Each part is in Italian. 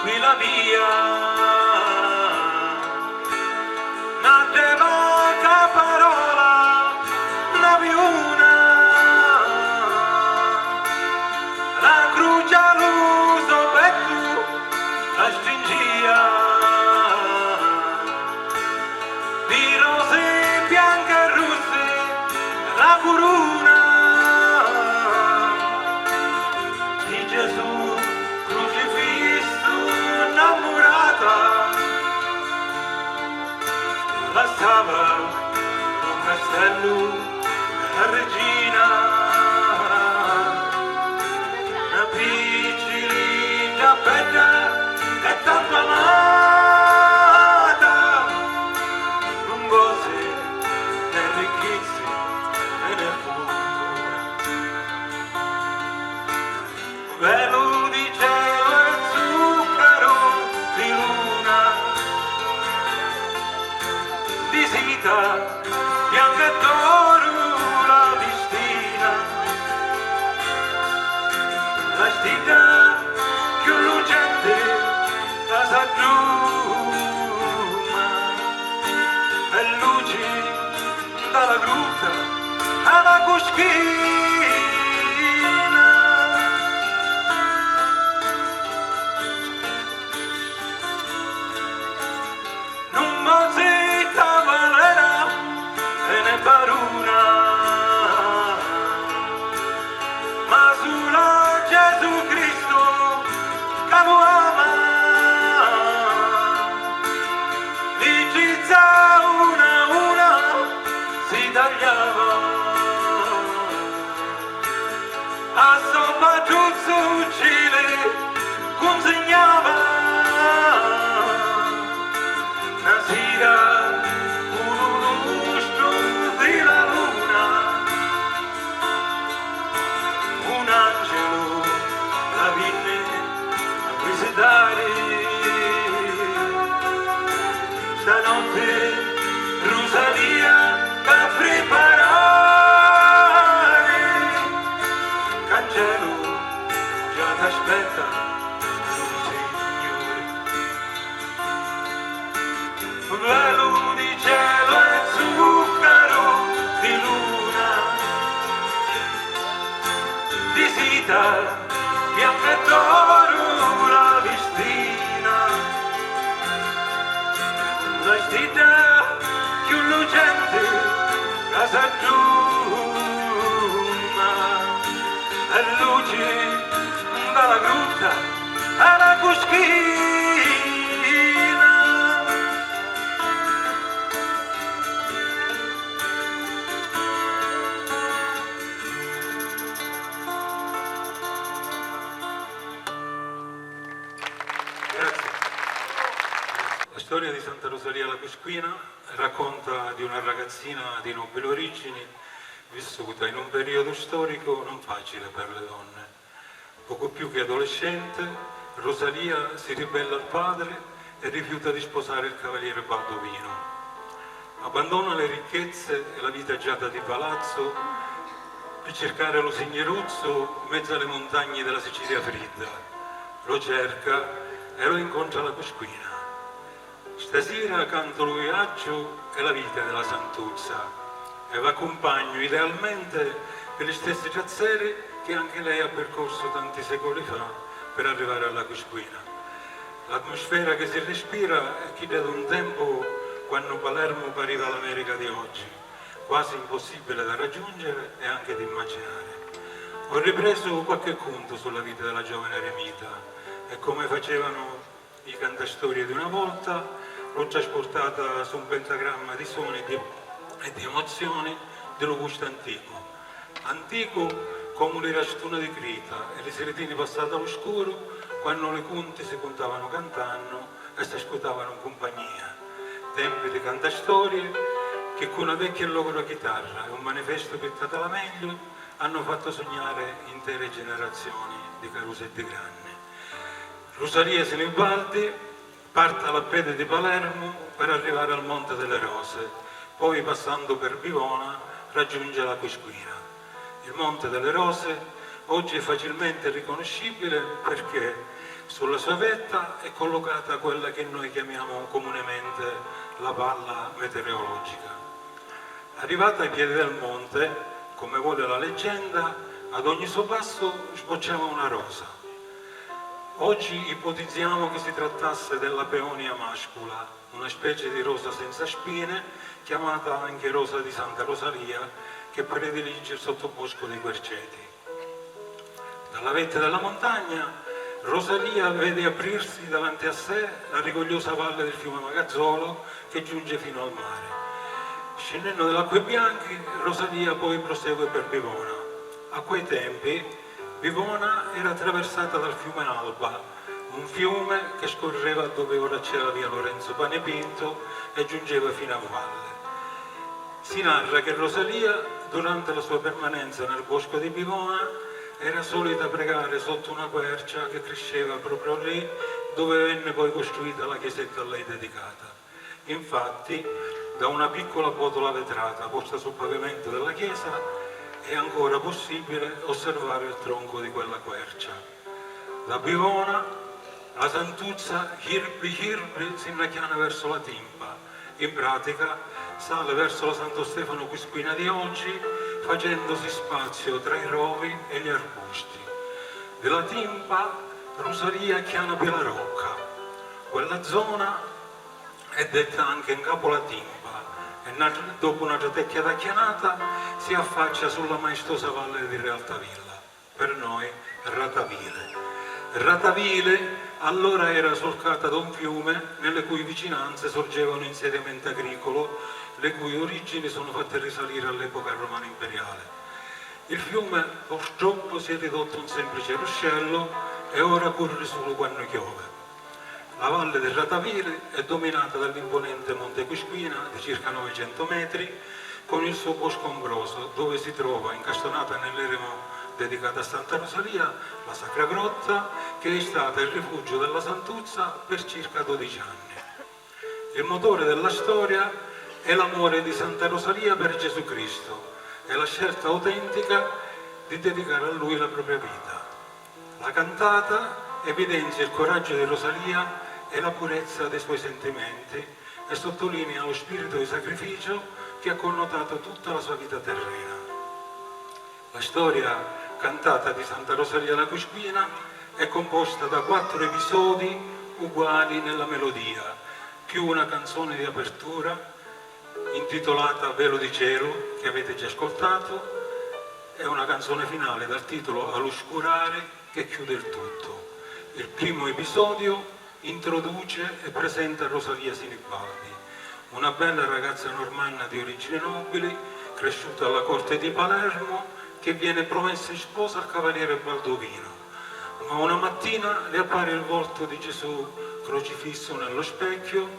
qui la via, una devota parola, la viuna, la croce all'uso per tu, la stringia, di rose bianche e rosse, la corona di Gesù crocifisso innamorata, la stava un castello la regina, una piccolina bella e tanto amata, non cose né ricchezze né fortuna, velo di cielo e zucchero di luna, di seta bianca e d'oro la vestina, la stita più lucente la sagruma, e luci dalla gruta alla cuschina. Non mazzetta valera e ne paruna, ma sulla Gesù Cristo che lo ama, l'icizza una si tagliava, a soprattutto uccide consegnava, una sera un lustro della luna, un angelo la venne a visitare, stanotte Rosalia da preparare, Angelo già t'aspetta, Signore, velo di cielo e zucchero di luna, di seta bianca e d'oro la vestina, la stita più lucente la sagruma, e luci dalla gruta alla cuschina. Grazie. La storia di Santa Rosalia la Cusquina racconta di una ragazzina di nobili origini vissuta in un periodo storico non facile per le donne. Poco più che adolescente, Rosalia si ribella al padre e rifiuta di sposare il cavaliere Baldovino. Abbandona le ricchezze e la vita agiata di palazzo per cercare lo signoruzzo in mezzo alle montagne della Sicilia fredda. Lo cerca e lo incontra alla Cusquina. Stasera canto lo viaggio e la vita della Santuzza e vi accompagno idealmente per le stesse piazzere che anche lei ha percorso tanti secoli fa per arrivare alla Cusquina. L'atmosfera che si respira è chi da un tempo quando Palermo pariva l'America di oggi, quasi impossibile da raggiungere e anche di immaginare. Ho ripreso qualche conto sulla vita della giovane eremita e come facevano i cantastorie di una volta, l'ho trasportata su un pentagramma di suoni e di emozioni dello gusto antico. Antico come le rastune di Creta e le seretine passate all'oscuro quando le conti si contavano cantando e si ascoltavano in compagnia. Tempi di cantastorie che con una vecchia e logra chitarra e un manifesto pittato alla meglio hanno fatto sognare intere generazioni di Caruso e di Granni. Rosalia Sinibaldi parte alla piede di Palermo per arrivare al Monte delle Rose, poi passando per Bivona raggiunge la Cusquina. Il Monte delle Rose oggi è facilmente riconoscibile perché sulla sua vetta è collocata quella che noi chiamiamo comunemente la palla meteorologica. Arrivata ai piedi del monte, come vuole la leggenda, ad ogni suo passo sbocciava una rosa. Oggi ipotizziamo che si trattasse della Peonia mascula, una specie di rosa senza spine, chiamata anche rosa di Santa Rosalia, che predilige il sottobosco dei Querceti. Dalla vetta della montagna, Rosalia vede aprirsi davanti a sé la rigogliosa valle del fiume Magazzolo che giunge fino al mare. Scendendo dalle acque bianche, Rosalia poi prosegue per Bivona. A quei tempi Bivona era attraversata dal fiume Alba, un fiume che scorreva dove ora c'è la via Lorenzo Panepinto e giungeva fino a valle. Si narra che Rosalia, durante la sua permanenza nel bosco di Bivona, era solita pregare sotto una quercia che cresceva proprio lì, dove venne poi costruita la chiesetta a lei dedicata. Infatti, da una piccola botola vetrata posta sul pavimento della chiesa è ancora possibile osservare il tronco di quella quercia. Da Bivona la Santuzza hirbi si innacchiana verso la Timpa. In pratica sale verso la Santo Stefano Quisquina di oggi, facendosi spazio tra i rovi e gli arbusti. Della Timpa Rosalia chiana Pilarocca. Quella zona è detta anche in capo la Timpa e dopo una tratecchiata chianata si affaccia sulla maestosa valle di Realtavilla, per noi Ratavile. Ratavile allora era solcata da un fiume nelle cui vicinanze sorgeva un insediamento agricolo, le cui origini sono fatte risalire all'epoca romana imperiale. Il fiume purtroppo si è ridotto a un semplice ruscello e ora corre solo quando piove. La valle del Ratavile è dominata dall'imponente Monte Quisquina di circa 900 metri, con il suo bosco ombroso, dove si trova incastonata nell'eremo dedicata a Santa Rosalia la Sacra Grotta, che è stata il rifugio della Santuzza per circa 12 anni. Il motore della storia è l'amore di Santa Rosalia per Gesù Cristo e la scelta autentica di dedicare a Lui la propria vita. La cantata evidenzia il coraggio di Rosalia e la purezza dei suoi sentimenti e sottolinea lo spirito di sacrificio che ha connotato tutta la sua vita terrena. La storia cantata di Santa Rosalia la Quisquina è composta da 4 episodi uguali nella melodia, più una canzone di apertura intitolata Velo di cielo, che avete già ascoltato, e una canzone finale dal titolo All'oscurare, che chiude il tutto. Il primo episodio introduce e presenta Rosalia Sinibaldi, una bella ragazza normanna di origini nobili, cresciuta alla corte di Palermo, che viene promessa in sposa al cavaliere Baldovino. Ma una mattina le appare il volto di Gesù crocifisso nello specchio,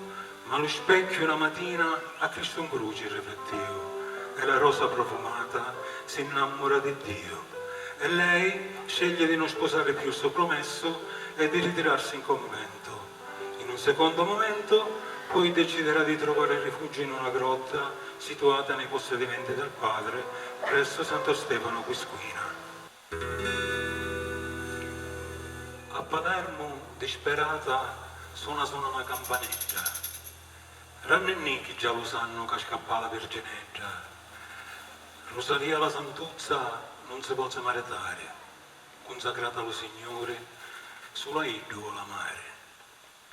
ma lo specchio una mattina a Cristo in croce riflettivo, e la rosa profumata si innamora di Dio. E lei sceglie di non sposare più il suo promesso e di ritirarsi in convento. In un secondo momento poi deciderà di trovare rifugio in una grotta situata nei possedimenti del padre presso Santo Stefano Quisquina. A Palermo, disperata, suona una campanetta. Rannennì già lo sanno che scappa la vergineggia. Rosalia la Santuzza non si può maritare, consacrata allo Signore, sulla Iddo la mare.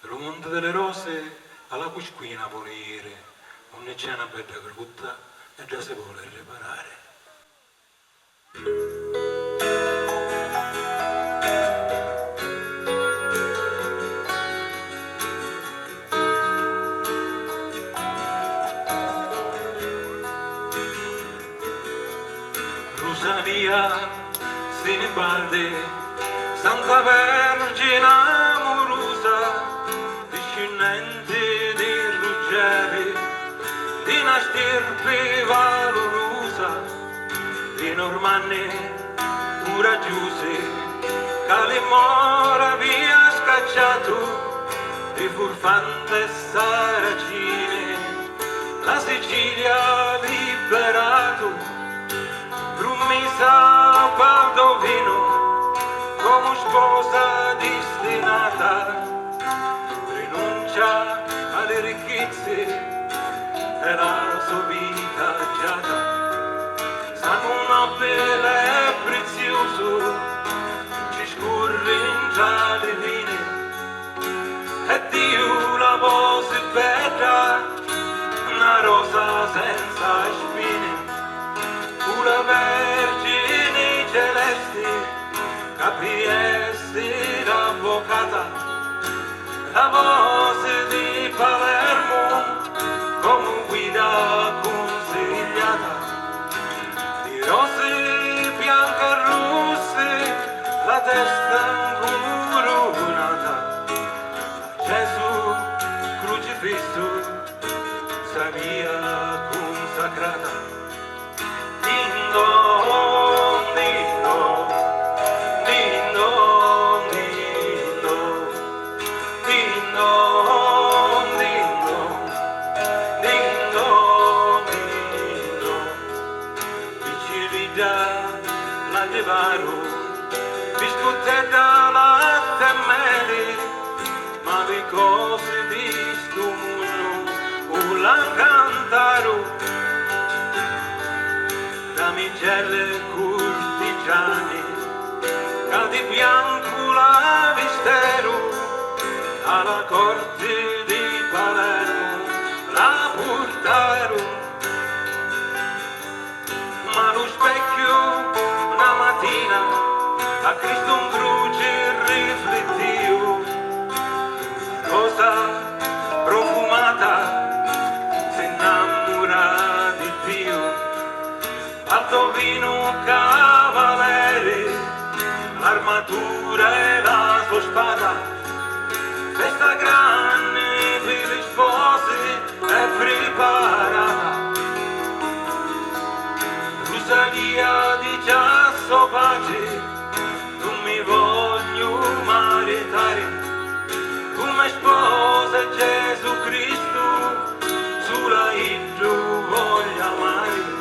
Per il monte delle rose alla Quisquina vuole iere, non c'è una bella grutta e già si vuole riparare. Rosalia Sinibaldi, Santa Vergine amorosa, discendente di Ruggeri, di una stirpe valorosa, di normanni coraggiosi, che le mora via scacciato, di furfante saracine, la Sicilia liberato, promessa Baldovino come sposa destinata, rinuncia alle ricchezze e la sua vita agiata. Sanno un appello è prezioso, ci scorre in già le vene, e Dio la voce bella, una rosa senza spine, una vergine celeste, capiesse l'avvocata, la voce di Palermo, come guida consigliata, di rose bianche e rosse, la testa coronata, Gesù crocifisso, sa via consacrata. Ding dong, ding dong, ding dong, ding dong, ding dong, ding dong, ding dong, ding dong. Vicilità la llevaron, biscottetta latte e mele, ma le cose di sto mondo la cantarono. Damigelle cortigiane, che di bianco la vistero, alla corte di Palermo la portarono. Ma lo specchio una mattina a Cristo in croce riflettio, rosa profumata si innamora di Dio. Baldovino cavaliere, l'armatura e la sua spada, questa grande per le spose è preparata. Rosalia di giasso pace, non mi voglio maritare, come sposa Gesù Cristo, sulla idro voglio amare.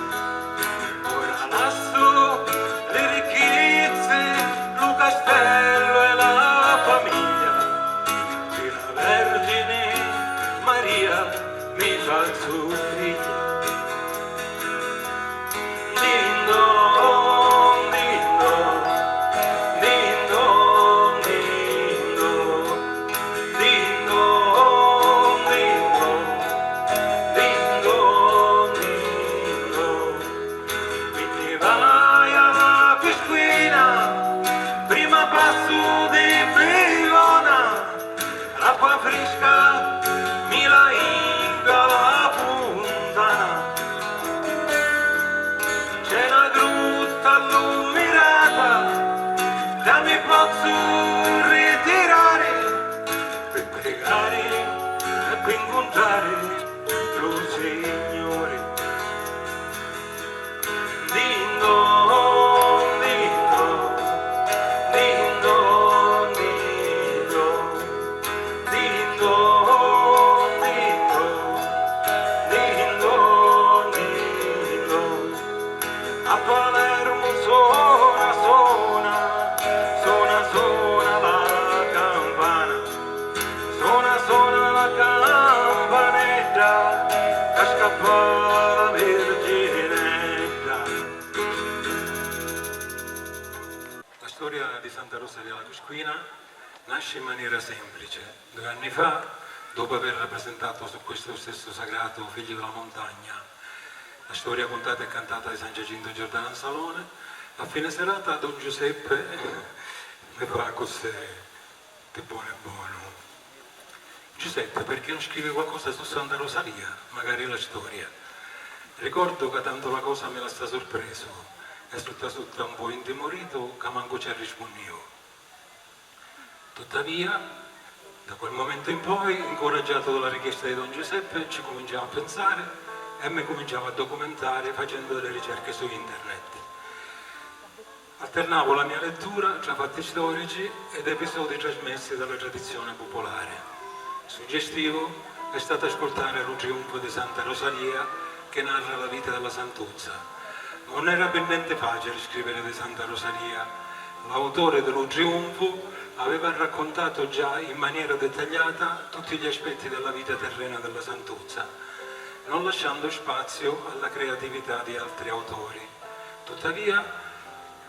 Lasso le ricchezze, lo castello e la famiglia, e la Vergine Maria mi fa il suo figlio. Ding dong, ding dong, ding dong, ding dong, ding dong, ding dong, ding dong, ding dong. Vai alla piscina, prima passo di Briona, l'acqua fresca mi la inga la puntana. C'è una grotta illuminata, da mi posso ritirare, per pregare e per incontrare lo Signore. Ding dong, ding dong, ding dong, ding dong, ding dong, ding dong, ding dong, ding dong. A Palermo suona, suona, suona, suona la campana, suona, suona la campanetta, che scappa la Verginetta. La storia di Santa Rosalia la Cusquina nasce in maniera semplice. 2 anni fa, dopo aver rappresentato su questo stesso sagrato Figli della Montagna la storia contata e cantata di San Giacinto Giordano Anzalone, a fine serata Don Giuseppe mi fa così, che buono è buono. Giuseppe, perché non scrivi qualcosa su Santa Rosalia, magari la storia? Ricordo che tanto la cosa me la sta sorpreso, è tutta un po' intimorito che manco ci rispondevo. Tuttavia, da quel momento in poi, incoraggiato dalla richiesta di Don Giuseppe, ci cominciamo a pensare e mi cominciavo a documentare facendo delle ricerche su internet. Alternavo la mia lettura tra fatti storici ed episodi trasmessi dalla tradizione popolare. Suggestivo è stato ascoltare lo trionfo di Santa Rosalia che narra la vita della Santuzza, Non era per niente facile scrivere di Santa Rosalia. L'autore dello Trionfo aveva raccontato già in maniera dettagliata tutti gli aspetti della vita terrena della Santuzza, non lasciando spazio alla creatività di altri autori. Tuttavia,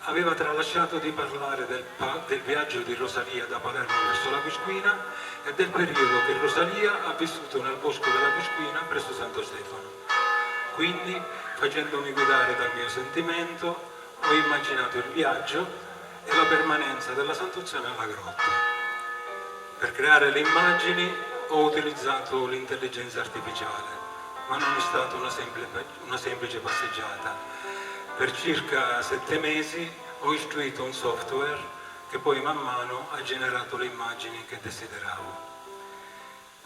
aveva tralasciato di parlare del viaggio di Rosalia da Palermo verso la Quisquina e del periodo che Rosalia ha vissuto nel bosco della Quisquina presso Santo Stefano. Quindi, facendomi guidare dal mio sentimento, ho immaginato il viaggio e la permanenza della Santuzza nella grotta. Per creare le immagini ho utilizzato l'intelligenza artificiale, ma non è stata una semplice passeggiata. Per circa 7 mesi ho istruito un software che poi man mano ha generato le immagini che desideravo.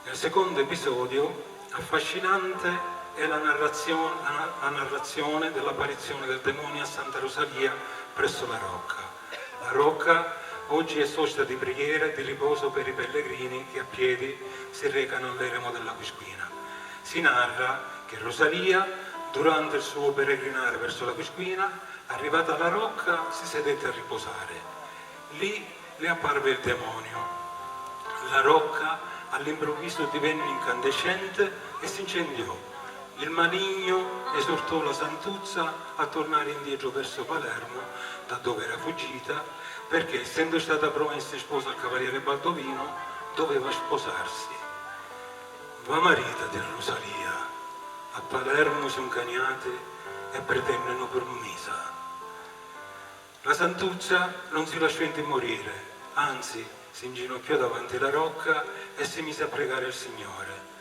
Nel secondo episodio, affascinante è la narrazione dell'apparizione del demonio a Santa Rosalia presso la Rocca. La Rocca oggi è sosta di preghiera e di riposo per i pellegrini che a piedi si recano all'eremo della Quisquina. Si narra che Rosalia, durante il suo peregrinare verso la Quisquina, arrivata alla Rocca, si sedette a riposare. Lì le apparve il demonio. La Rocca all'improvviso divenne incandescente e si incendiò. Il maligno esortò la Santuzza a tornare indietro verso Palermo, da dove era fuggita, perché essendo stata promessa sposa al cavaliere Baldovino, doveva sposarsi. Va marita di Rosalia, a Palermo son caniate e pretendano promessa. La Santuzza non si lasciò intimorire, anzi si inginocchiò davanti alla Rocca e si mise a pregare il Signore.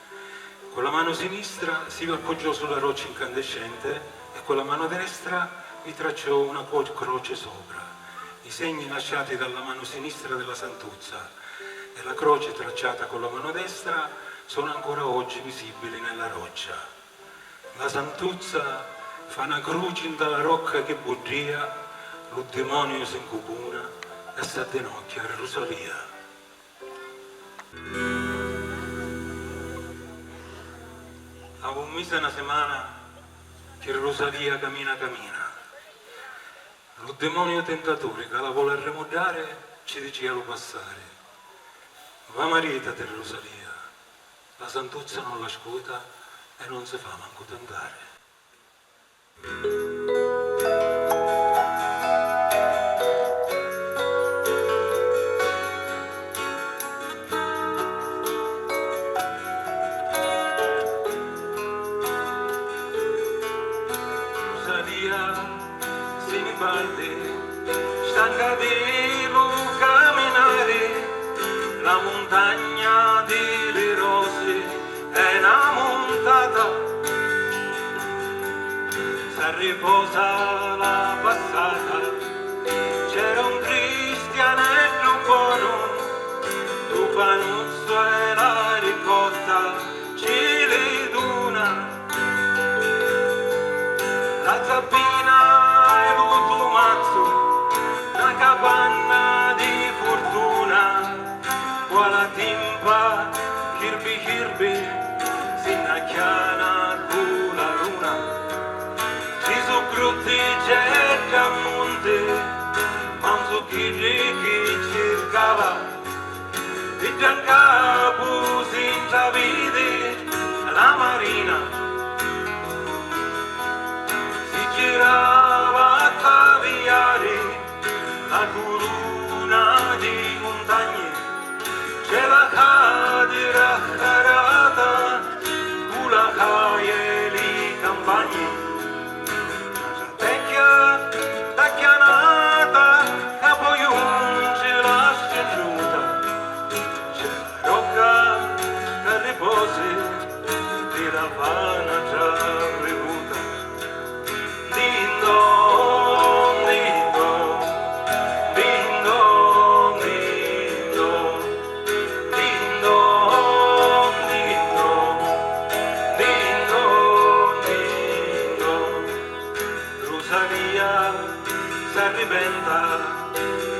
Con la mano sinistra si appoggiò sulla roccia incandescente e con la mano destra vi tracciò una croce sopra. I segni lasciati dalla mano sinistra della Santuzza e la croce tracciata con la mano destra sono ancora oggi visibili nella roccia. La Santuzza fa una croce dalla rocca che bugia, lo demonio si incupuna e si addenocchia a Rosalia. Avevo messo una settimana che Rosalia cammina. Lo demonio tentatore che la vuole remodare ci diceva lo passare. Va marita di Rosalia, la Santuzza non la ascolta e non si fa manco tentare. Stanca di lo camminare, la montagna delle rose è una montata, si riposa la passata, c'era un cristianello buono, tu panuzzo e la ricotta, ci le duna, la zappina e lo mazzo, una capanna di fortuna, quale timpa, kirbi, si innacchiana con la luna. Ci sono grutti gente a monte, ma non so chi cercava, e già in capo si intravede la marina, si girava a taviare la corona di montagne, c'è la cadera carata, con la caie le campagne, la vecchia tacchianata, che poi non ce l'ha scegliuta, c'è la rocca che riposa, di la pana già bevuta, dindo.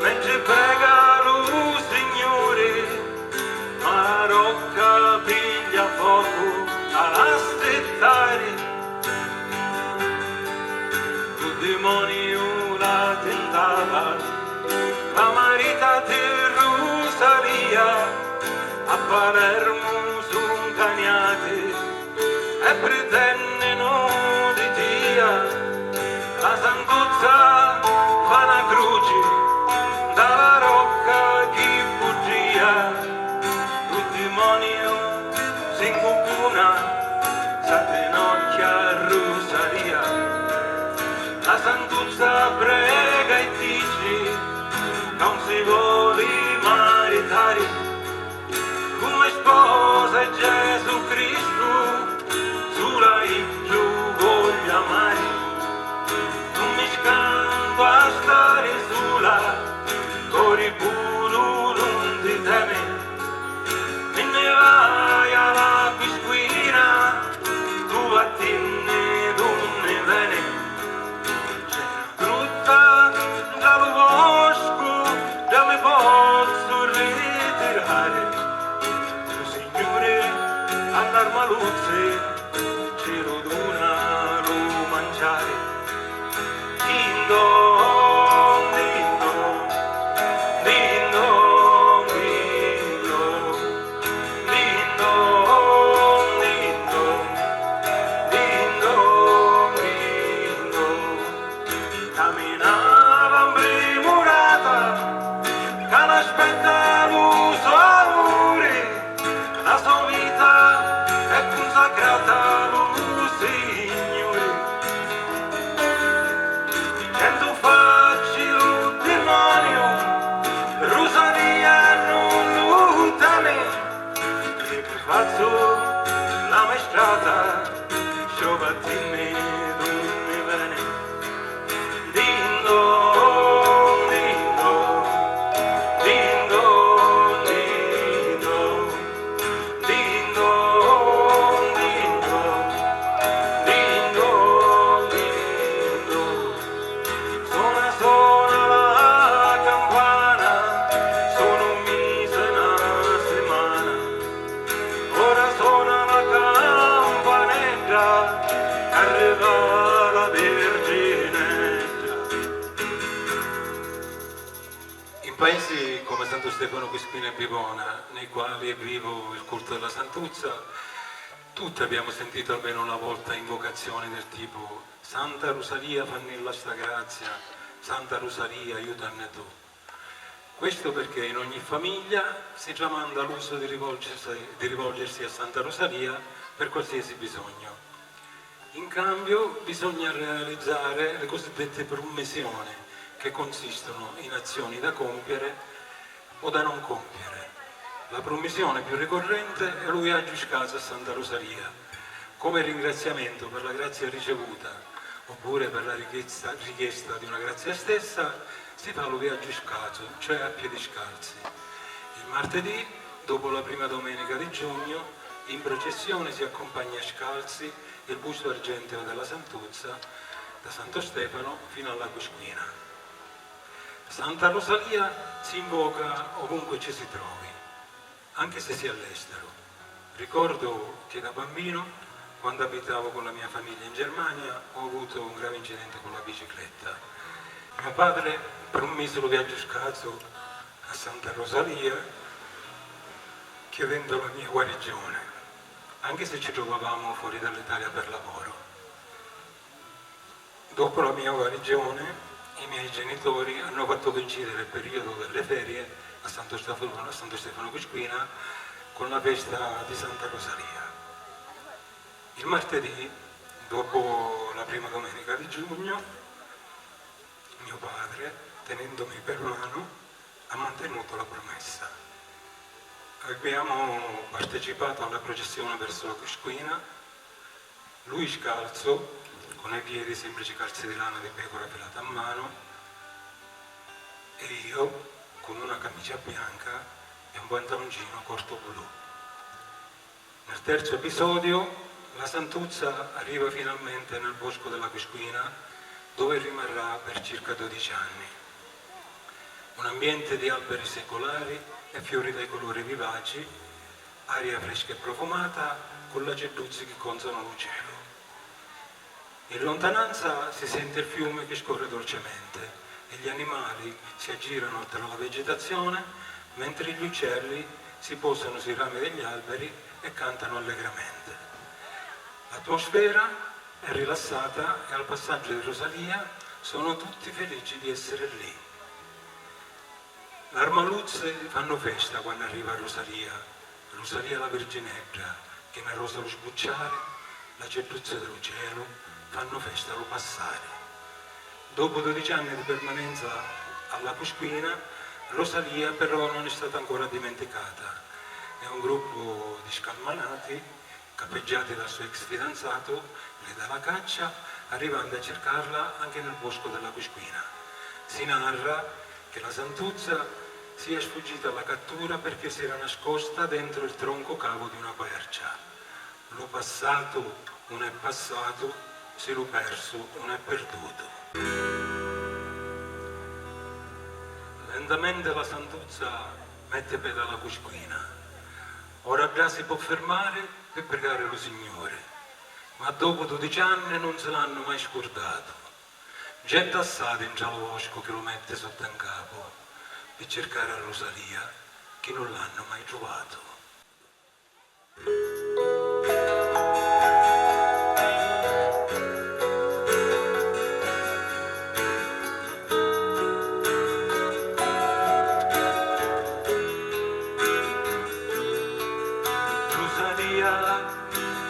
Mentre prega lo Signore, ma la rocca piglia fuoco all'aspettare. Tu di a Palermo son caniati e pretendono di Dio. La Santuzza fa una croce dalla rocca chi bugia, il demonio si incupuna, s'attenocchia a Rosalia. La Santuzza prega e dice non si vuole maritare, come sposa Gesù Cristo sulla io voglio amare. Canto a stare sola, cori puro non ti teme, me ne vai alla piscina, tu vattene donne bene, c'è una frutta dal bosco, da me posso ritirare, il Signore all'armaluzze, ce lo dona lo mangiare. Ding dong, ding dong, ding dong, ding dong, ding dong, ding dong, ding dong, ding dong. Camminava premurata, che l'aspetta lo suo amore, la sua vita è consacrata lo Signore. Quando faccio il demonio, Rosalia non lo teme, e faccio la maestrata, sciovattine donne bene. Ding dong, ding dong, ding dong, ding dong, ding dong, ding dong, ding dong, ding dong. Suona la campana, sono un mese una settimana, ora suona la campanetta, arriva la Verginetta. In paesi come Santo Stefano Quispina e Bivona, nei quali è vivo il culto della Santuzza, tutti abbiamo sentito almeno una volta invocazioni del tipo Santa Rosalia fannilla sta grazia, Santa Rosalia aiutane tu. Questo perché in ogni famiglia si tramanda l'uso di rivolgersi a Santa Rosalia per qualsiasi bisogno. In cambio bisogna realizzare le cosiddette promissioni, che consistono in azioni da compiere o da non compiere. La promissione più ricorrente è l'Uiagius Casa a Santa Rosalia, come ringraziamento per la grazia ricevuta, oppure per la richiesta di una grazia stessa, si fa l'Uiagius Casa, cioè a piedi scalzi. Il martedì, dopo la prima domenica di giugno, in processione si accompagna scalzi il busto argenteo della Santuzza da Santo Stefano fino alla Quispina. Santa Rosalia si invoca ovunque ci si trovi, anche se si è all'estero. Ricordo che da bambino, quando abitavo con la mia famiglia in Germania, ho avuto un grave incidente con la bicicletta. Mio padre promise lo viaggio scazzo a Santa Rosalia chiedendo la mia guarigione, anche se ci trovavamo fuori dall'Italia per lavoro. Dopo la mia guarigione, i miei genitori hanno fatto coincidere il periodo delle ferie a Santo Stefano Quispina con la festa di Santa Rosalia. Il martedì, dopo la prima domenica di giugno, mio padre, tenendomi per mano, ha mantenuto la promessa. Abbiamo partecipato alla processione verso la Quispina, lui scalzo, con ai piedi semplici calze di lana di pecora filata a mano, e io con una camicia bianca e un pantaloncino corto blu. Nel terzo episodio la Santuzza arriva finalmente nel bosco della Quispina, dove rimarrà per circa 12 anni. Un ambiente di alberi secolari e fiori dai colori vivaci, aria fresca e profumata con la ceduzzi che consano lo cielo. In lontananza si sente il fiume che scorre dolcemente e gli animali si aggirano tra la vegetazione mentre gli uccelli si posano sui rami degli alberi e cantano allegramente. L'atmosfera è rilassata e al passaggio di Rosalia sono tutti felici di essere lì. Le armaluzze fanno festa quando arriva Rosalia, Rosalia la Vergineggia, che ne rosa lo sbucciare, la certezza dello cielo, fanno festa lo passare. Dopo 12 anni di permanenza alla Cusquina, Rosalia però non è stata ancora dimenticata. È un gruppo di scalmanati, capeggiati dal suo ex fidanzato, le dà la caccia, arrivando a cercarla anche nel bosco della Cusquina. Si narra che la Santuzza sia sfuggita alla cattura perché si era nascosta dentro il tronco cavo di una quercia. L'ho passato, non è passato, se l'ho perso, non è perduto. Lentamente la Santuzza mette piede alla Cusquina. Ora già si può fermare e pregare lo Signore, ma dopo 12 anni non se l'hanno mai scordato. Gente assata in già lo bosco che lo mette sotto in capo per cercare a Rosalia che non l'hanno mai trovato.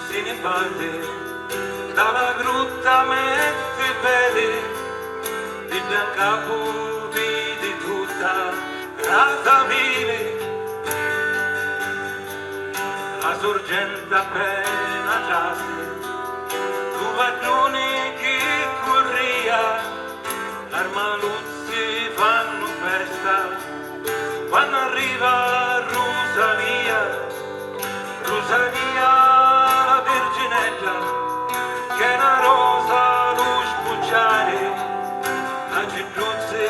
Se ne parte dalla grutta, mette piede di capo di tutta la tabile, la sorgente appena giace, tu padrone che corria, l'armaluzzi fanno festa quando arriva Rosalia. Rosalia la Vergineggia, che è una rosa lo sbucciare, la citruzze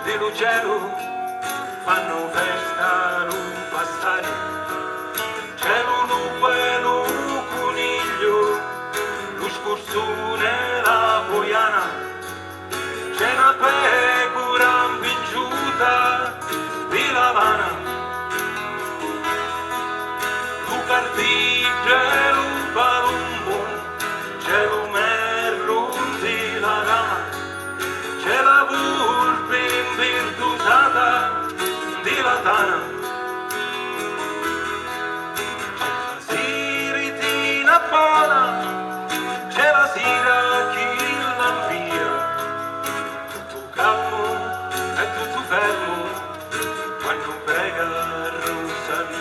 dello cielo fanno festa lo passare. C'è lo lupo e lo coniglio, lo scorsone la poiana, c'è una pecora impingiuta di lavana. C'è un palumbo, c'è un merlo di la rama, c'è la volpe invirtutata di la tana, c'è la siritina buona, c'è la sira che l'ampia, tutto calmo e tutto fermo quando prega Rosalia.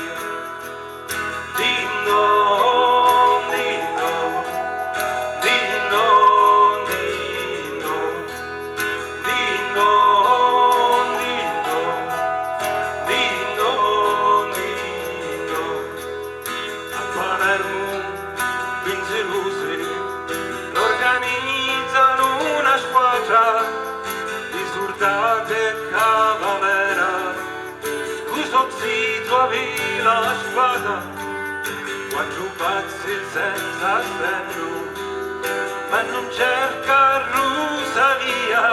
La spada quattro pazzi senza stendo, ma non cerca Rosalia,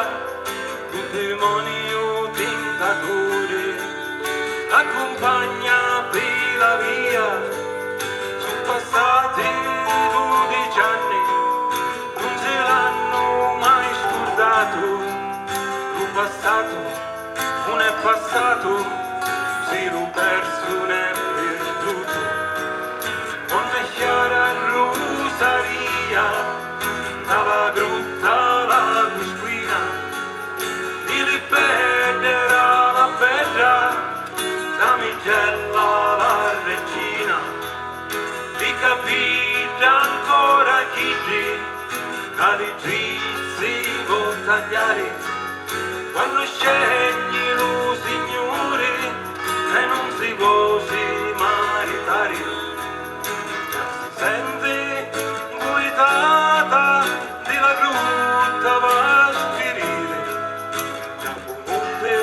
un demonio tentatore accompagna per la via. Sono passati 12 anni, non se l'hanno mai scordato, lo passato non è passato, se l'ho perso ne è perduto. Non lasciare Rosalia dalla grutta la Cusquina, di ripetere la bella damigella la regina, di capire ancora chi tali trizzi vuol tagliare quando scegli lo Signore e non si può maritare. Si sente guidata della grutta va a spirire, dopo monte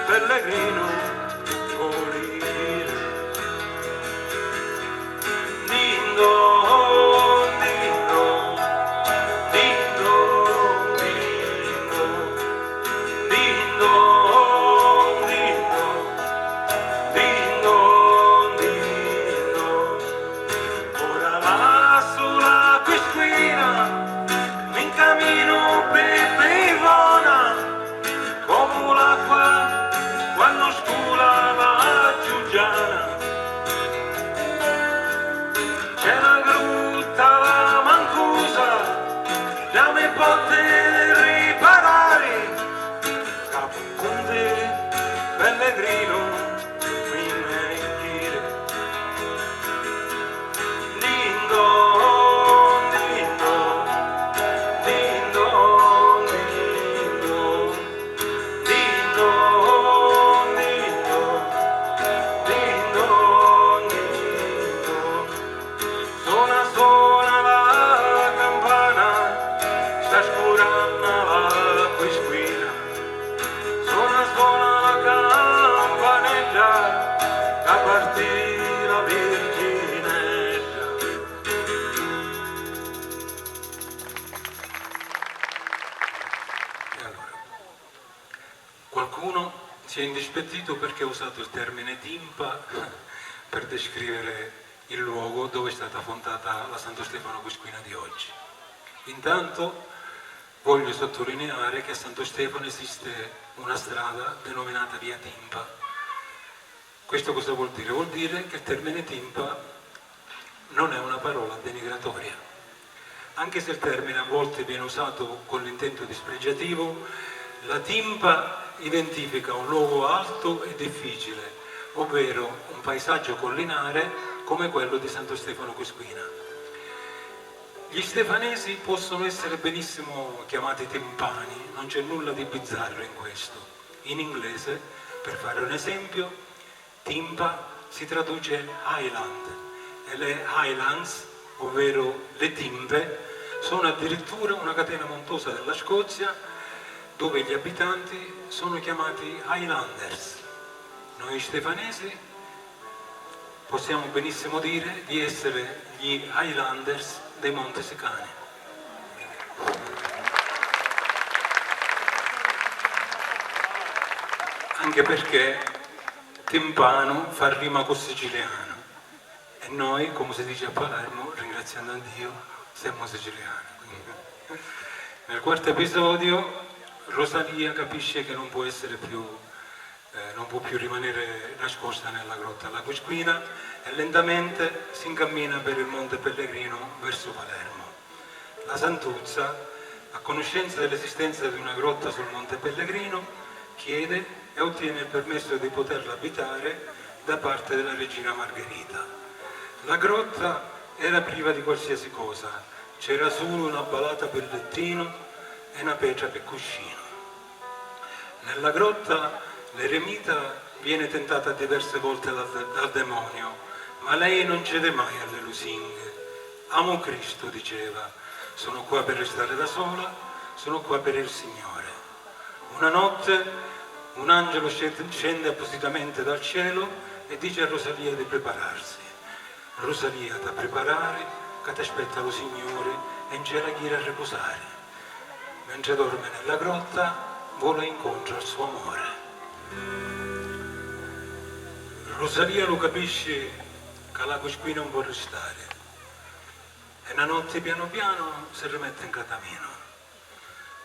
pellegrino morire. Dindo, dindo, dindo, dindo, dindo. incuriosito perché ho usato il termine timpa per descrivere il luogo dove è stata fondata la Santo Stefano Quisquina di oggi. Intanto voglio sottolineare che a Santo Stefano esiste una strada denominata Via Timpa. Questo cosa vuol dire? Vuol dire che il termine timpa non è una parola denigratoria. Anche se il termine a volte viene usato con l'intento dispregiativo, la timpa identifica un luogo alto e difficile, ovvero un paesaggio collinare come quello di Santo Stefano Quisquina. Gli stefanesi possono essere benissimo chiamati timpani, non c'è nulla di bizzarro in questo. In inglese, per fare un esempio, timpa si traduce Highland e le Highlands, ovvero le timpe, sono addirittura una catena montuosa della Scozia dove gli abitanti sono chiamati Highlanders. Noi stefanesi possiamo benissimo dire di essere gli Highlanders dei Montesecani. Anche perché timpano fa rima con siciliano e noi, come si dice a Palermo, ringraziando a Dio, siamo siciliani. Nel quarto episodio Rosalia capisce che non può più rimanere nascosta nella grotta alla Quisquina e lentamente si incammina per il Monte Pellegrino verso Palermo. La Santuzza, a conoscenza dell'esistenza di una grotta sul Monte Pellegrino, chiede e ottiene il permesso di poterla abitare da parte della regina Margherita. La grotta era priva di qualsiasi cosa, c'era solo una balata per lettino e una pietra per cuscino. Nella grotta l'eremita viene tentata diverse volte dal demonio, ma lei non cede mai alle lusinghe. Amo Cristo, diceva, sono qua per restare da sola, sono qua per il Signore. Una notte un angelo scende appositamente dal cielo e dice a Rosalia di prepararsi. Rosalia, da preparare, che ti aspetta lo Signore e in c'era chi a riposare. Mentre dorme nella grotta, vola incontro al suo amore. Rosalia lo capisce che la Quisquina non può restare e una notte piano piano si rimette in cammino.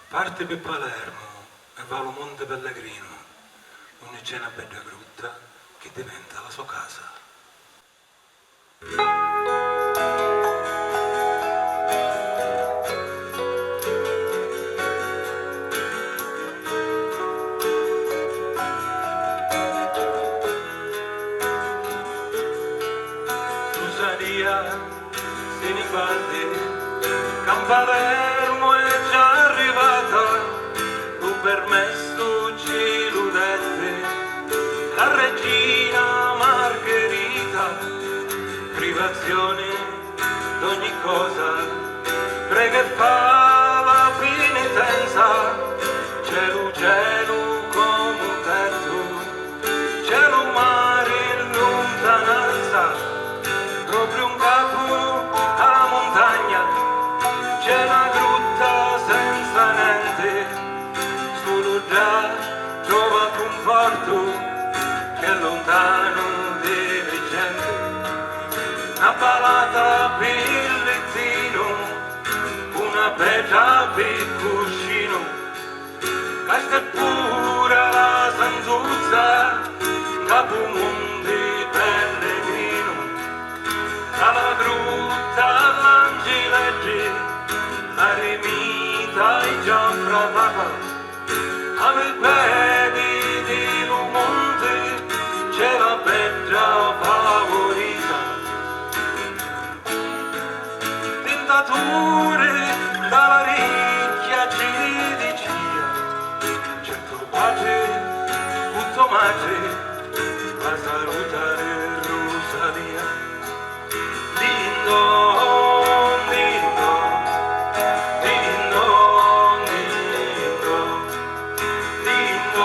Parte per Palermo e va al Monte Pellegrino, dove c'è una bella grotta che diventa la sua casa. Palermo è già arrivata, un permesso ci illudette, la regina Margherita, privazione d'ogni cosa, prega e fa la penitenza, cielo cielo come un tetto, cielo mare in lontananza, proprio un capo alla montagna. C'è una grotta senza niente, solo già trova conforto che è lontano delle gente. Una balata per il lettino, una pietra per il cuscino, questa è pura la Santuzza, Capomonte Pellegrino, dalla grotta all'Angelegge. Eremita e Gianfra Papa, ai piedi di un monte c'è la bella favorita. Tentatore dalla ricchia ci dicia, certo pace, tutto mace, a salutare Rosalia. Lindo. Lindo,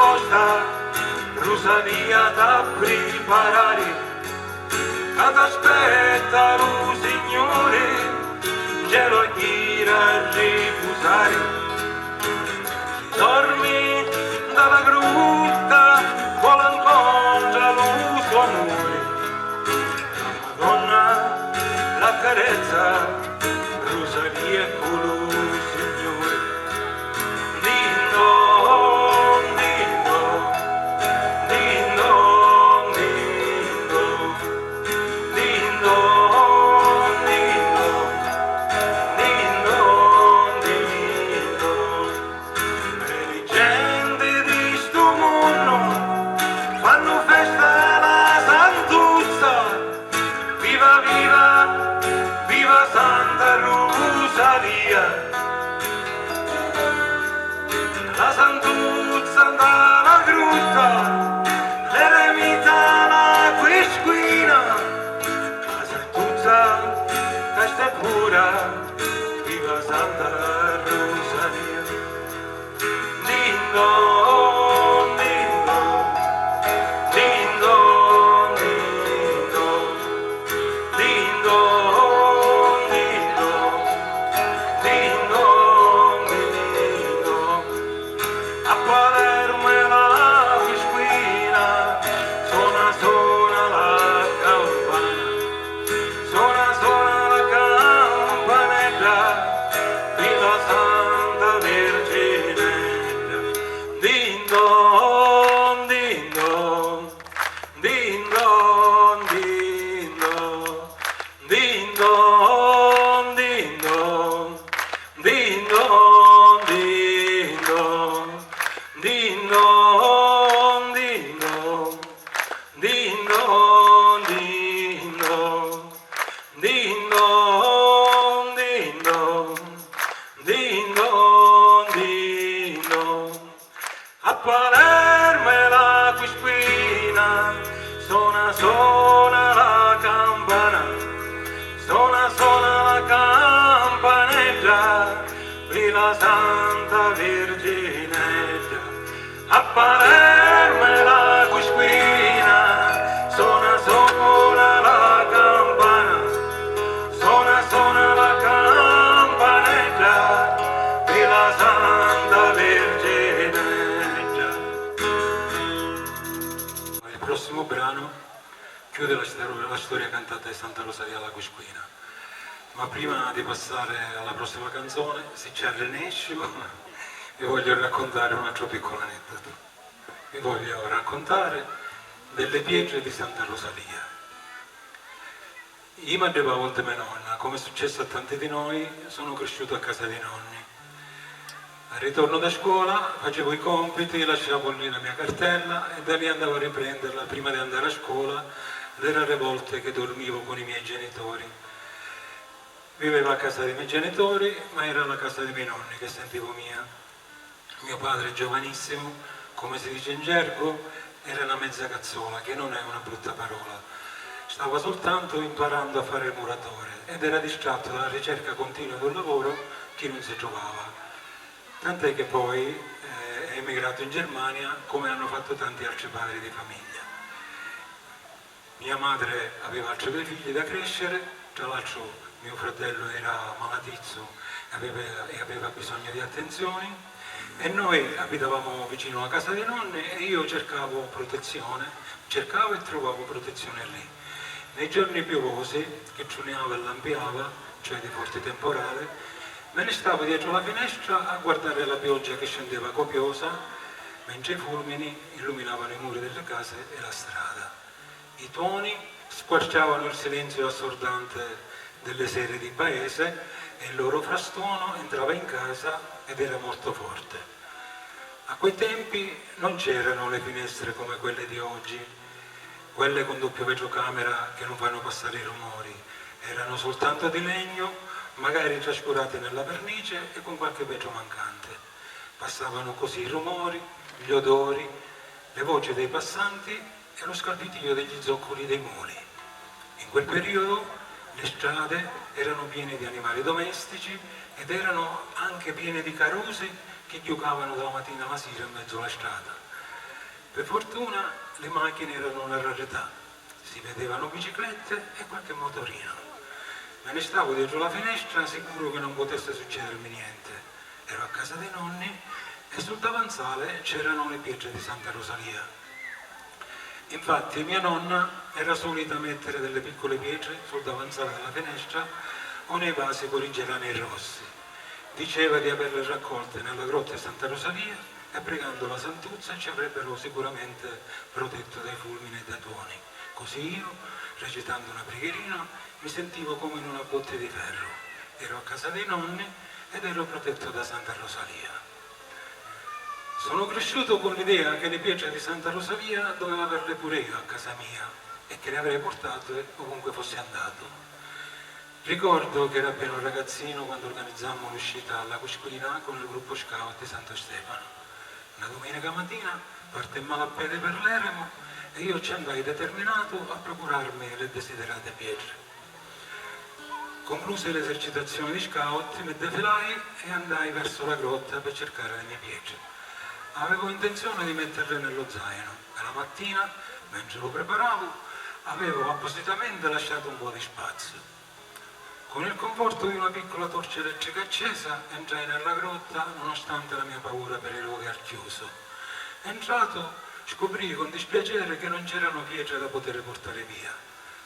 cosa, Rosalia da preparare, ad aspetta lo Signore, cielo a chi a rifusare. Dormi dalla grutta, vola incontra lo suo amore, la Madonna la carezza, Rosalia è colui Signore. Din don, din don, din don, din don, din don, din don, din don. Le leggende di sto mondo fanno festa alla santuzza, viva viva, viva Santa Rosalia. La santuzza dalla grutta, l'eremita la quisquina, la santuzza questa è pura, viva Santa Rosalia. Din don, din don, din don, din don, din don, din don, din don, din don. A Palermo e la Quisquina, suona la campana, suona la campanella, viva Santa Verginella. Din don, din don, din don, din don, din don, din don, din don, din don. Din don, din don, din don, din don, din don, din don, din don, din don. A Palermo e la Quisquina, suona la campana, suona la campanella, viva Santa Verginella. A Palermo e la Quisquina, suona la campana, suona la campanella, viva Santa Verginella. Il prossimo brano chiude la storia cantata di Santa Rosalia alla Quisquina. Ma prima di passare alla prossima canzone, se ci arrenescio, vi voglio raccontare un altro piccolo aneddoto. Vi voglio raccontare delle pietre di Santa Rosalia. Io mangiavo a volte mia nonna, come è successo a tanti di noi, sono cresciuto a casa dei nonni. Al ritorno da scuola facevo i compiti, lasciavo lì la mia cartella e da lì andavo a riprenderla prima di andare a scuola le rare volte che dormivo con i miei genitori. Vivevo a casa dei miei genitori, ma era la casa dei miei nonni che sentivo mia. Mio padre, giovanissimo, come si dice in gergo, era una mezza cazzola, che non è una brutta parola. Stava soltanto imparando a fare il muratore ed era distratto dalla ricerca continua del lavoro che non si trovava. Tant'è che poi è emigrato in Germania, come hanno fatto tanti altri padri di famiglia. Mia madre aveva altri due figli da crescere, tra l'altro mio fratello era malatizzo e aveva bisogno di attenzioni. E noi abitavamo vicino alla casa dei nonni e io cercavo e trovavo protezione lì. Nei giorni piovosi, che ciuneava e lampiava, cioè di forte temporale, me ne stavo dietro la finestra a guardare la pioggia che scendeva copiosa, mentre i fulmini illuminavano i muri delle case e la strada. I tuoni squarciavano il silenzio assordante delle sere di paese e il loro frastuono entrava in casa ed era molto forte. A quei tempi non c'erano le finestre come quelle di oggi, quelle con doppia vetrocamera che non fanno passare i rumori, erano soltanto di legno, magari trascurate nella vernice e con qualche vetro mancante. Passavano così i rumori, gli odori, le voci dei passanti e lo scalpitio degli zoccoli dei muli. In quel periodo le strade erano piene di animali domestici ed erano anche piene di carusi che giocavano dalla mattina alla sera in mezzo alla strada. Per fortuna le macchine erano una rarità, si vedevano biciclette e qualche motorino. Me ne stavo dietro la finestra sicuro che non potesse succedermi niente. Ero a casa dei nonni e sul davanzale c'erano le pietre di Santa Rosalia. Infatti mia nonna era solita mettere delle piccole pietre sul davanzale della finestra o nei vasi con i gerani rossi. Diceva di averle raccolte nella grotta di Santa Rosalia e pregando la Santuzza ci avrebbero sicuramente protetto dai fulmini e dai tuoni. Così io, recitando una preghierina, mi sentivo come in una botte di ferro. Ero a casa dei nonni ed ero protetto da Santa Rosalia. Sono cresciuto con l'idea che le pietre di Santa Rosalia dovevo averle pure io a casa mia e che le avrei portate ovunque fossi andato. Ricordo che era appena un ragazzino quando organizzammo l'uscita alla Cusquina con il gruppo scout di Santo Stefano. Una domenica mattina partemmo a piedi per l'eremo e io ci andai determinato a procurarmi le desiderate pietre. Concluse l'esercitazione di scout, mi defilai e andai verso la grotta per cercare le mie pietre. Avevo intenzione di metterle nello zaino e la mattina, mentre lo preparavo, avevo appositamente lasciato un po' di spazio. Con il conforto di una piccola torcia elettrica accesa, entrai nella grotta nonostante la mia paura per i luoghi al chiuso. Entrato, scoprii con dispiacere che non c'erano pietre da poter portare via.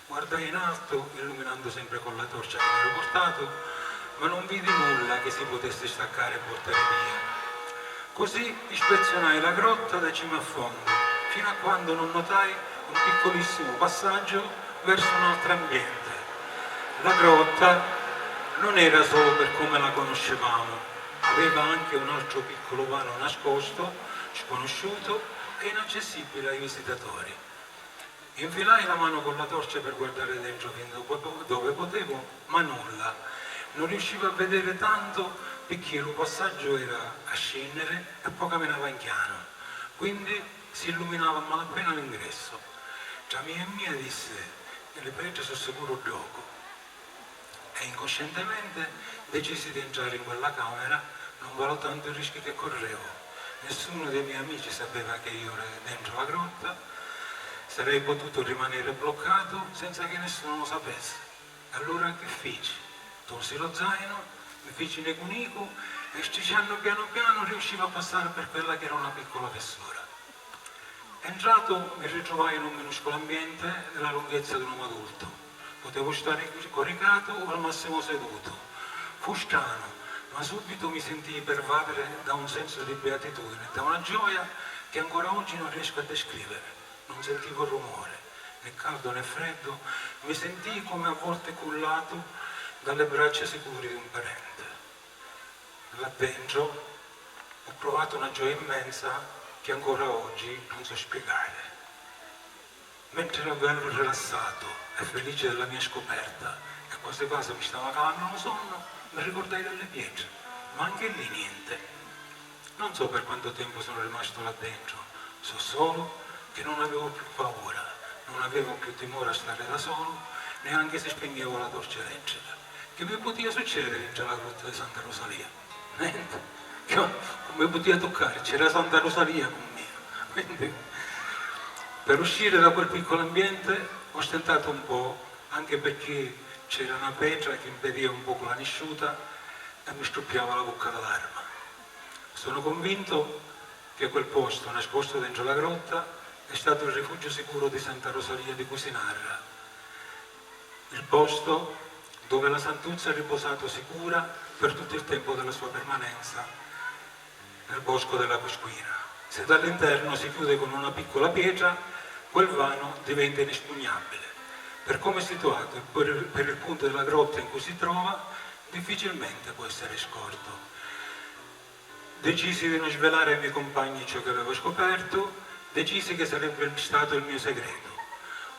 Guardai in alto, illuminando sempre con la torcia che mi ero portato, ma non vidi nulla che si potesse staccare e portare via. Così ispezionai la grotta da cima a fondo, fino a quando non notai un piccolissimo passaggio verso un altro ambiente. La grotta non era solo per come la conoscevamo, aveva anche un altro piccolo vano nascosto, sconosciuto e inaccessibile ai visitatori. Infilai la mano con la torcia per guardare dentro fin dove potevo, ma nulla. Non riuscivo a vedere tanto perché il passaggio era a scendere e poco meno avanchiano, quindi si illuminava a malapena l'ingresso. Tra mia e mia disse che le pietre sono sicuro gioco e incoscientemente decisi di entrare in quella camera, non valutando il rischio che correvo. Nessuno dei miei amici sapeva che io ero dentro la grotta, sarei potuto rimanere bloccato senza che nessuno lo sapesse. Allora che feci? Tolsi lo zaino, mi feci negunico e strisciando piano piano riuscivo a passare per quella che era una piccola fessura. Entrato mi ritrovai in un minuscolo ambiente della lunghezza di un uomo adulto. Potevo stare coricato o al massimo seduto. Fu strano, ma subito mi sentii pervadere da un senso di beatitudine, da una gioia che ancora oggi non riesco a descrivere. Non sentivo rumore, né caldo né freddo, mi sentii come a volte cullato dalle braccia sicure di un parente. Là dentro ho provato una gioia immensa che ancora oggi non so spiegare. Mentre ero bello rilassato e felice della mia scoperta e quasi quasi mi stava calando un sonno, mi ricordai delle pietre, ma anche lì niente. Non so per quanto tempo sono rimasto là dentro, so solo che non avevo più paura, non avevo più timore a stare da solo, neanche se spegnevo la torcia elettrica. Che mi poteva succedere dentro la grotta di Santa Rosalia? Niente, come poteva toccare? C'era Santa Rosalia con me. Quindi, per uscire da quel piccolo ambiente ho stentato un po', anche perché c'era una pietra che impediva un poco la nisciuta e mi struppiava la bocca d'allarma. Sono convinto che quel posto nascosto dentro la grotta è stato il rifugio sicuro di Santa Rosalia di cui si narra. Il posto dove la Santuzza ha riposato sicura per tutto il tempo della sua permanenza nel bosco della Cusquina. Se dall'interno si chiude con una piccola pietra, quel vano diventa inespugnabile. Per come è situato e per il punto della grotta in cui si trova, difficilmente può essere scorto. Decisi di non svelare ai miei compagni ciò che avevo scoperto, decisi che sarebbe stato il mio segreto.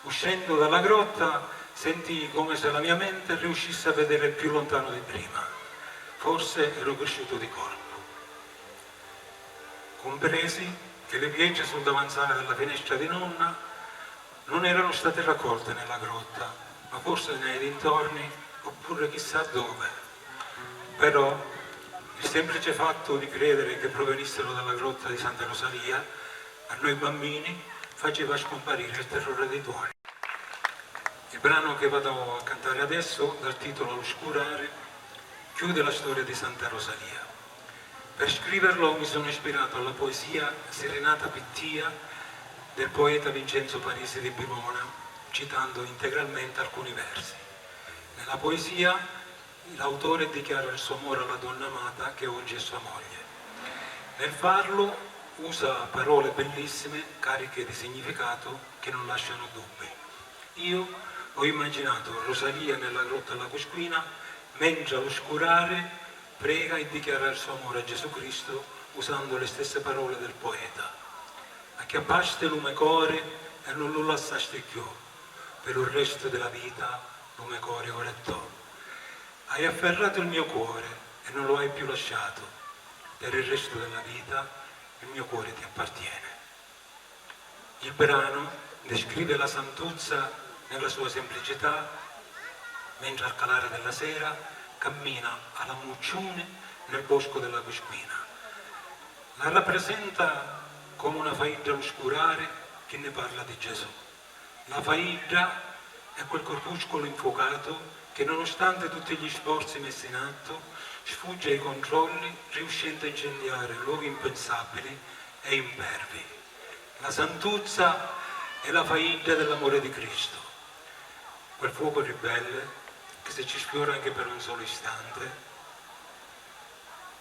Uscendo dalla grotta sentii come se la mia mente riuscisse a vedere più lontano di prima. Forse ero cresciuto di corpo. Compresi che le pietre sul davanzale della finestra di nonna non erano state raccolte nella grotta, ma forse nei dintorni oppure chissà dove. Però il semplice fatto di credere che provenissero dalla grotta di Santa Rosalia a noi bambini faceva scomparire il terrore dei tuoni. Il brano che vado a cantare adesso, dal titolo L'Oscurare, chiude la storia di Santa Rosalia. Per scriverlo mi sono ispirato alla poesia Serenata Pittia del poeta Vincenzo Parisi di Bivona, citando integralmente alcuni versi. Nella poesia l'autore dichiara il suo amore alla donna amata che oggi è sua moglie. Nel farlo usa parole bellissime, cariche di significato, che non lasciano dubbi. Io ho immaginato Rosalia nella grotta alla Cusquina, mentre all'oscurare prega e dichiara il suo amore a Gesù Cristo usando le stesse parole del poeta. Acchiappaste lume core e non lo lasciaste più, per il resto della vita lume core ora to. Hai afferrato il mio cuore e non lo hai più lasciato, per il resto della vita il mio cuore ti appartiene. Il brano descrive la santuzza nella sua semplicità, mentre al calare della sera cammina alla Muccione nel bosco della Cusquina. La rappresenta come una faida oscurare che ne parla di Gesù. La faida è quel corpuscolo infuocato che nonostante tutti gli sforzi messi in atto sfugge ai controlli, riuscendo a incendiare luoghi impensabili e impervi. La santuzza è la faida dell'amore di Cristo, quel fuoco ribelle che se ci sfiora anche per un solo istante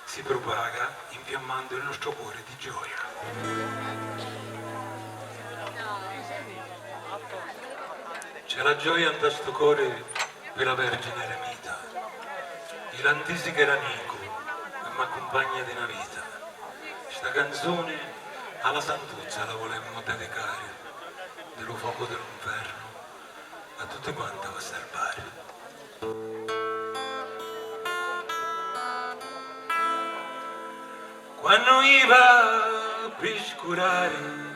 si propaga infiammando il nostro cuore di gioia. C'è la gioia in questo cuore per la Vergine Eremita, il antisi che era amico e mi accompagna di una vita. Questa canzone alla santuzza la volemmo dedicare, dello fuoco dell'inferno, a tutte quante va a salvare. Quando iva per scurare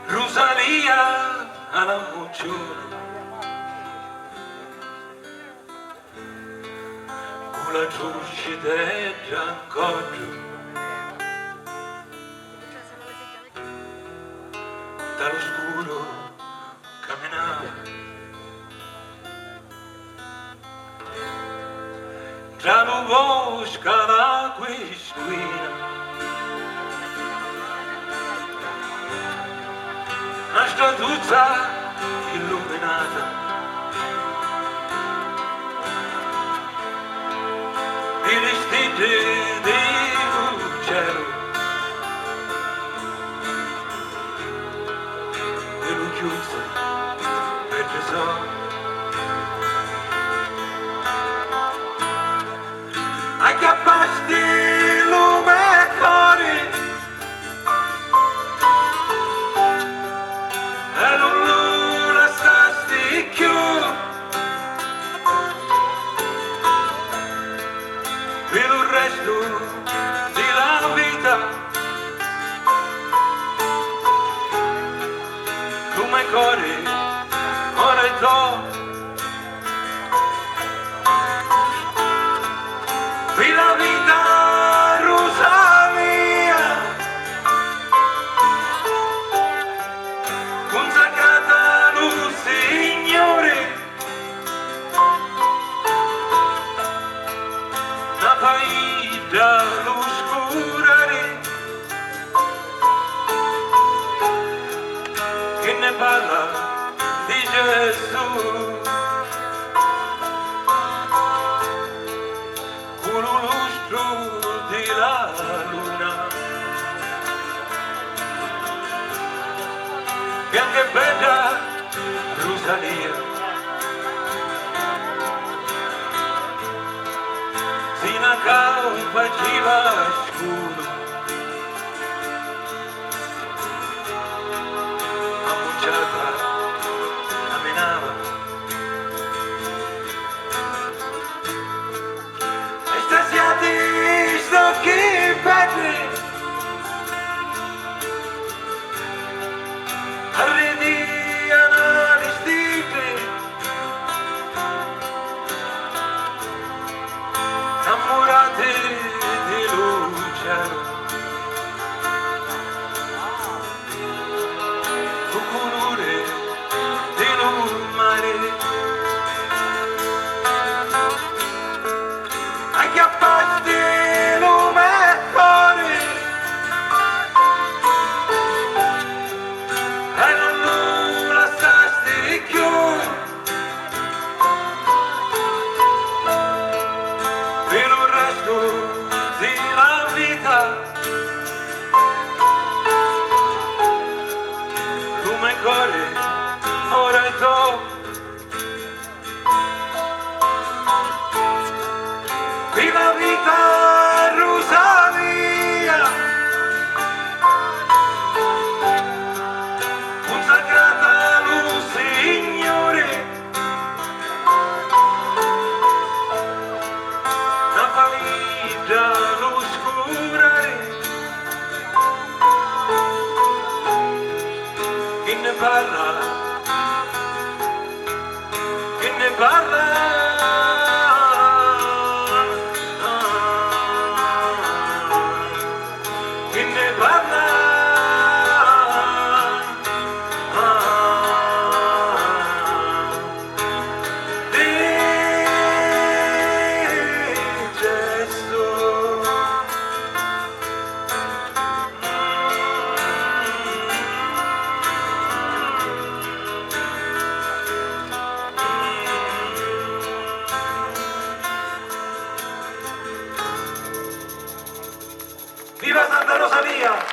Rosalia alla Muccione, con la giuscitezza ancora dall'oscuro camminava, tra la bosca la Cusquina, una straduzza illuminata di vestiti di cielo e lo chiuse per tesoro. Acchiappasti lume cori e non lo lasciasti più, per il resto della vita lume cori ora e do. La vita Rosalia, consacrata al Signore, la faida l'oscurare, che ne parla di Gesù. Di la luna bianca e bella Rosalia, sino a che faceva scuro, ammucciata camminava, estasiati che belli arrediano vestiti, innamorati di lui. parla, chi ne parla, di Gesù. Viva Santa Rosalia!